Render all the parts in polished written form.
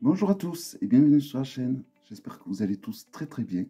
Bonjour à tous et bienvenue sur la chaîne. J'espère que vous allez tous très bien.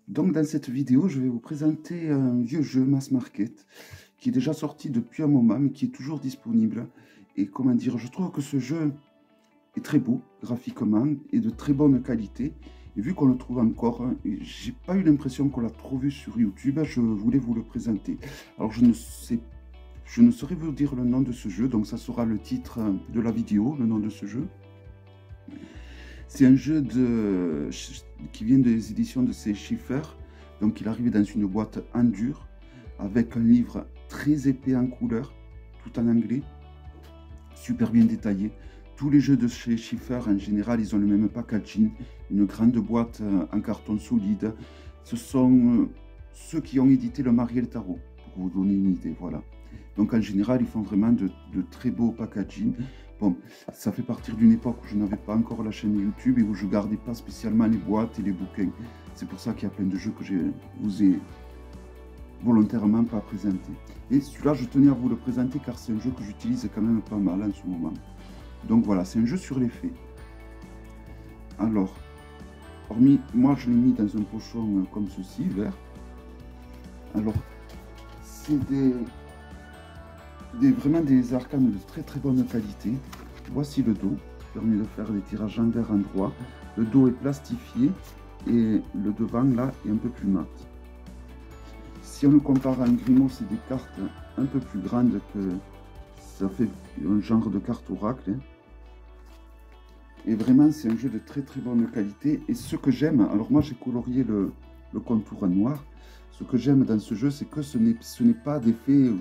Donc dans cette vidéo, je vais vous présenter un vieux jeu mass market qui est déjà sorti depuis un moment mais qui est toujours disponible. Et comment dire, je trouve que ce jeu est très beau graphiquement et de très bonne qualité. Et vu qu'on le trouve encore, j'ai pas eu l'impression qu'on l'a trop vu sur YouTube, je voulais vous le présenter. Alors je ne saurais vous dire le nom de ce jeu, donc ça sera le titre de la vidéo, le nom de ce jeu. C'est un jeu qui vient des éditions de C. Schiffer. Donc il arrive dans une boîte en dur, avec un livre très épais en couleur, tout en anglais, super bien détaillé. Tous les jeux de chez Schiffer, en général, ils ont le même packaging, une grande boîte en carton solide. Ce sont ceux qui ont édité le Mariel Tarot, pour vous donner une idée, voilà. Donc en général, ils font vraiment de très beaux packaging. Bon, ça fait partir d'une époque où je n'avais pas encore la chaîne YouTube et où je ne gardais pas spécialement les boîtes et les bouquins. C'est pour ça qu'il y a plein de jeux que je vous ai volontairement pas présentés. Et celui-là, je tenais à vous le présenter car c'est un jeu que j'utilise quand même pas mal en ce moment. Donc voilà, c'est un jeu sur les faits. Alors, hormis, moi je l'ai mis dans un pochon comme ceci, vert. Alors, c'est vraiment des arcanes de très bonne qualité. Voici le dos, qui permet de faire des tirages envers endroit. Le dos est plastifié et le devant là est un peu plus mat. Si on le compare à un Grimaud, c'est des cartes un peu plus grandes que ça fait un genre de carte oracle. Et vraiment, c'est un jeu de très bonne qualité. Et ce que j'aime, alors moi j'ai colorié le contour en noir. Ce que j'aime dans ce jeu, c'est que ce n'est pas des faits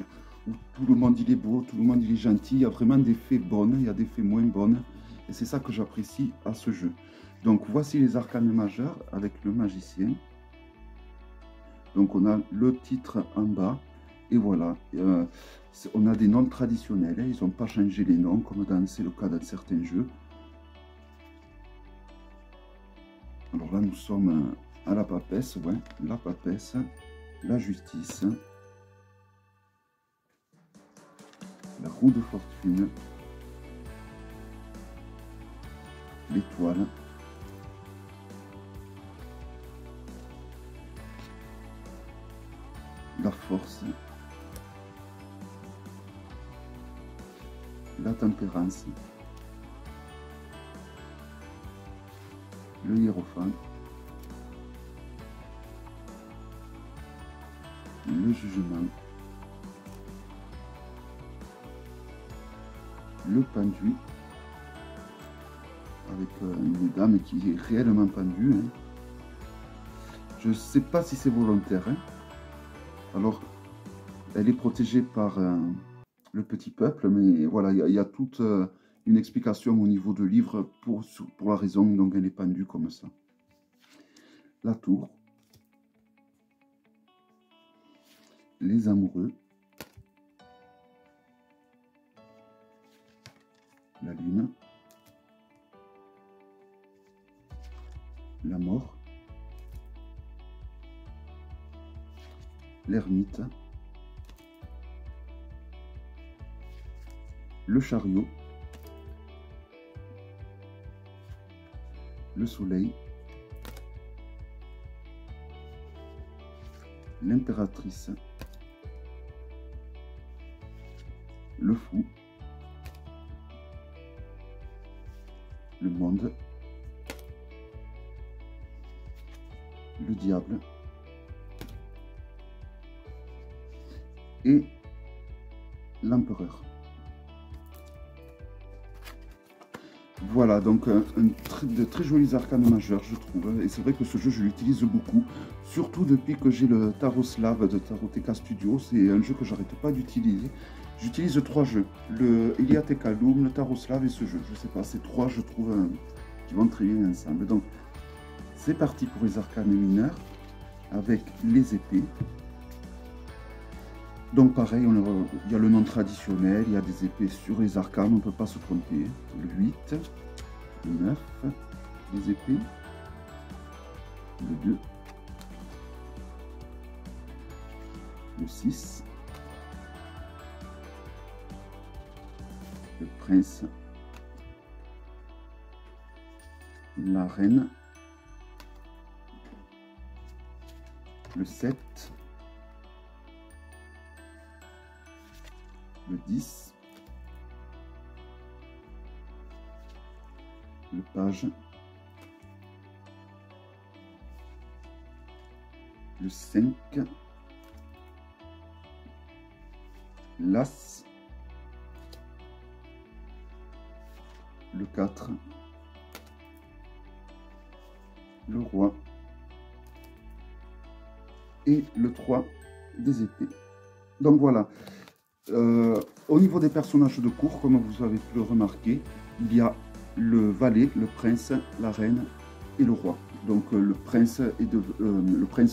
où tout le monde il est beau, tout le monde il est gentil. Il y a vraiment des faits bonnes, il y a des faits moins bonnes. Et c'est ça que j'apprécie à ce jeu. Donc voici les arcanes majeurs avec le magicien. Donc on a le titre en bas. Et voilà, on a des noms traditionnels. Ils n'ont pas changé les noms, comme c'est le cas dans certains jeux. Alors là, nous sommes à la papesse, ouais, la papesse, la justice, la roue de fortune, l'étoile, la force, la tempérance, le hiérophant, le jugement, le pendu, avec une dame qui est réellement pendue. Hein. Je ne sais pas si c'est volontaire. Hein. Alors, elle est protégée par le petit peuple, mais voilà, il y a toute une explication au niveau de livre pour la raison dont elle est pendue comme ça. La tour, les amoureux, la lune, la mort, l'ermite, le chariot, le soleil, l'impératrice, le fou, le monde, le diable et l'empereur. Voilà, donc de très jolis arcanes majeurs, je trouve. Et c'est vrai que ce jeu, je l'utilise beaucoup, surtout depuis que j'ai le Tarot Slave de Taroteka Studio. C'est un jeu que j'arrête pas d'utiliser. J'utilise 3 jeux, le Eliatheca Loom, le Tarot Slave et ce jeu. Je sais pas, ces 3, je trouve, qui vont très bien ensemble. Donc, c'est parti pour les arcanes mineurs, avec les épées. Donc pareil, il y a le nom traditionnel, il y a des épées sur les arcanes, on ne peut pas se tromper. Le 8, le 9, les épées, le 2, le 6, le prince, la reine, le 7, le 10, le page, le 5, l'as, le 4, le roi et le 3 des épées. Donc voilà, au niveau des personnages de cour, comme vous avez pu le remarquer, il y a le valet, le prince, la reine et le roi. Donc le prince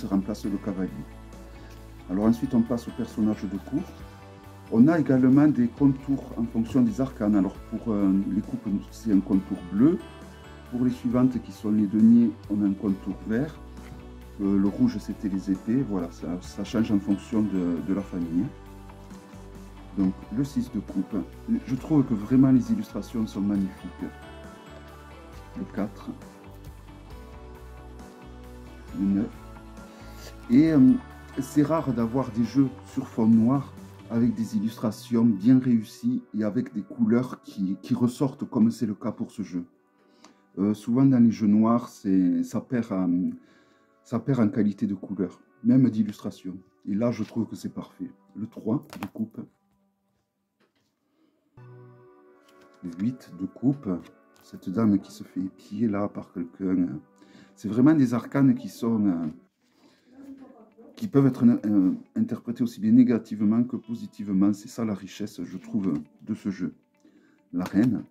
remplace le cavalier. Alors ensuite on passe aux personnages de cour. On a également des contours en fonction des arcanes. Alors pour les coupes, c'est un contour bleu. Pour les suivantes qui sont les deniers, on a un contour vert. Le rouge, c'était les épées. Voilà, ça change en fonction de la famille. Donc le 6 de coupe. Je trouve que vraiment les illustrations sont magnifiques. Le 4. Le 9. Et c'est rare d'avoir des jeux sur fond noir avec des illustrations bien réussies et avec des couleurs qui ressortent comme c'est le cas pour ce jeu. Souvent dans les jeux noirs, ça perd en qualité de couleur, même d'illustration. Et là, je trouve que c'est parfait. Le 3 de coupe. Le 8 de coupe. Cette dame qui se fait épier là par quelqu'un. C'est vraiment des arcanes qui peuvent être interprétés aussi bien négativement que positivement. C'est ça la richesse, je trouve, de ce jeu. La reine,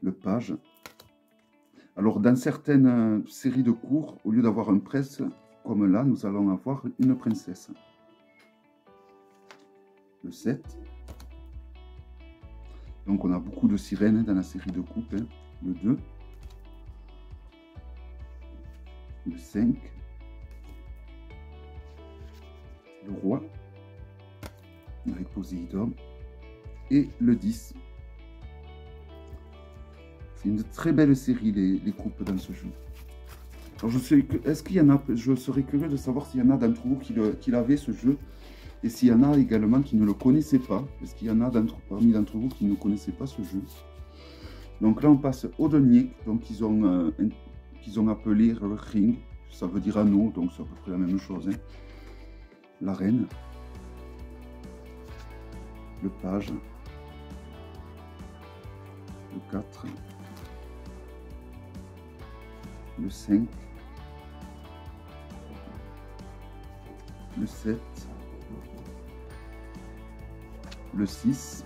le page. Alors, dans certaines séries de cours, au lieu d'avoir un prince, comme là, nous allons avoir une princesse. Le 7. Donc, on a beaucoup de sirènes dans la série de coupes. Hein. Le 2. Le 5. Le roi, avec Poséidon, et le 10. C'est une très belle série, les coupes dans ce jeu. Alors je serais curieux de savoir s'il y en a d'entre vous qui l'avaient ce jeu, et s'il y en a également qui ne le connaissaient pas. Est-ce qu'il y en a parmi d'entre vous qui ne connaissaient pas ce jeu? Donc là on passe au denier, donc qu'ils ont appelé ring, ça veut dire anneau, donc c'est à peu près la même chose. Hein. La reine, le page, le 4, le 5, le 7, le 6.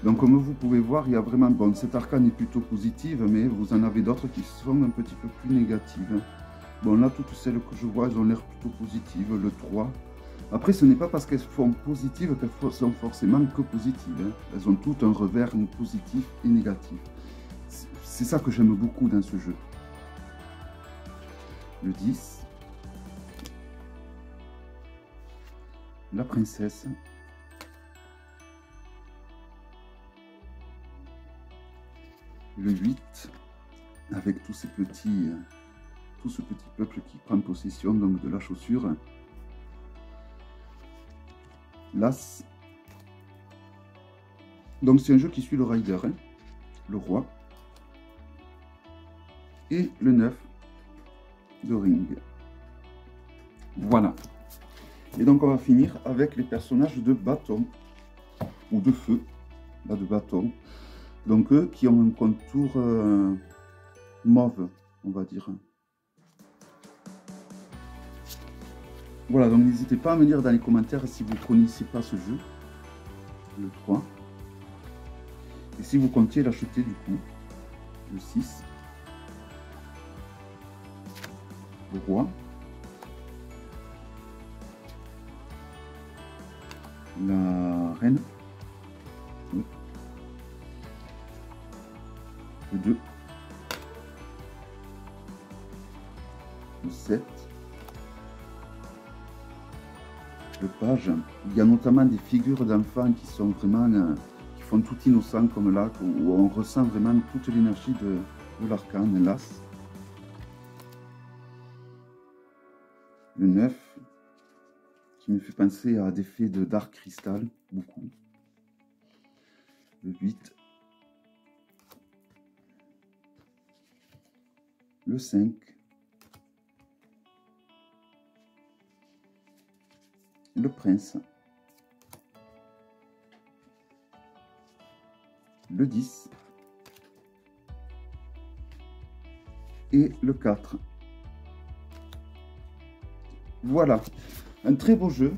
Donc comme vous pouvez voir, il y a vraiment, bon, cette arcane est plutôt positive, mais vous en avez d'autres qui sont un petit peu plus négatives. Bon, là, toutes celles que je vois, elles ont l'air plutôt positives. Le 3. Après, ce n'est pas parce qu'elles sont positives qu'elles sont forcément que positives. Hein. Elles ont toutes un revers positif et négatif. C'est ça que j'aime beaucoup dans ce jeu. Le 10. La princesse. Le 8. Avec tous ces petits... tout ce petit peuple qui prend possession donc, de la chaussure. L'as. Donc c'est un jeu qui suit le rider, hein, le roi. Et le 9 de ring. Voilà. Et donc on va finir avec les personnages de bâton. Ou de feu. Là de bâton. Donc eux qui ont un contour mauve, on va dire. Voilà, donc n'hésitez pas à me dire dans les commentaires si vous ne connaissez pas ce jeu, le 3. Et si vous comptiez l'acheter du coup, le 6. Le roi. La reine. Oui. Le 2. Le 7. Le page. Il y a notamment des figures d'enfants qui sont vraiment font tout innocent comme là, où on ressent vraiment toute l'énergie de l'arcane, l'As. Le 9, qui me fait penser à des faits de Dark Crystal, beaucoup. Le 8. Le 5. Le Prince. Le 10. Et le 4. Voilà, un très beau jeu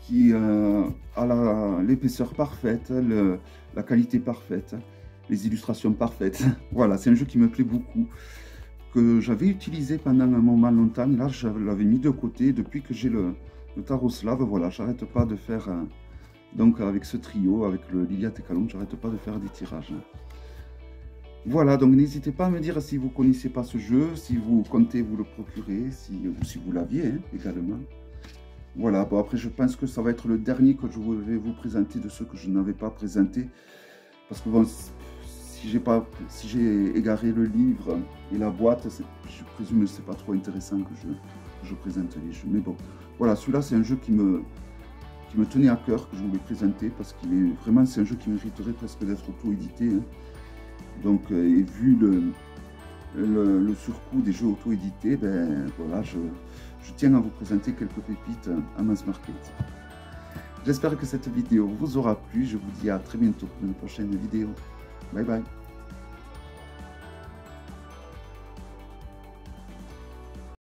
qui a l'épaisseur parfaite, la qualité parfaite, les illustrations parfaites. Voilà, c'est un jeu qui me plaît beaucoup, que j'avais utilisé pendant un moment longtemps. Là, je l'avais mis de côté depuis que j'ai le Taroslav. Voilà, j'arrête pas de faire, donc avec ce trio, avec le Liliat et Kalon, j'arrête pas de faire des tirages. Voilà, donc n'hésitez pas à me dire si vous ne connaissez pas ce jeu, si vous comptez vous le procurer, ou si vous l'aviez également. Voilà, bon après je pense que ça va être le dernier que je vais vous présenter de ceux que je n'avais pas présenté. Parce que bon, si j'ai égaré le livre et la boîte, je présume que c'est pas trop intéressant que je présente les jeux. Mais bon, voilà, celui-là c'est un jeu qui me tenait à cœur, que je voulais présenter, parce qu'il est vraiment, c'est un jeu qui mériterait presque d'être auto-édité. Hein. Donc, et vu le surcoût des jeux auto-édités, ben voilà, je tiens à vous présenter quelques pépites à Mass Market. J'espère que cette vidéo vous aura plu. Je vous dis à très bientôt pour une prochaine vidéo. Bye bye.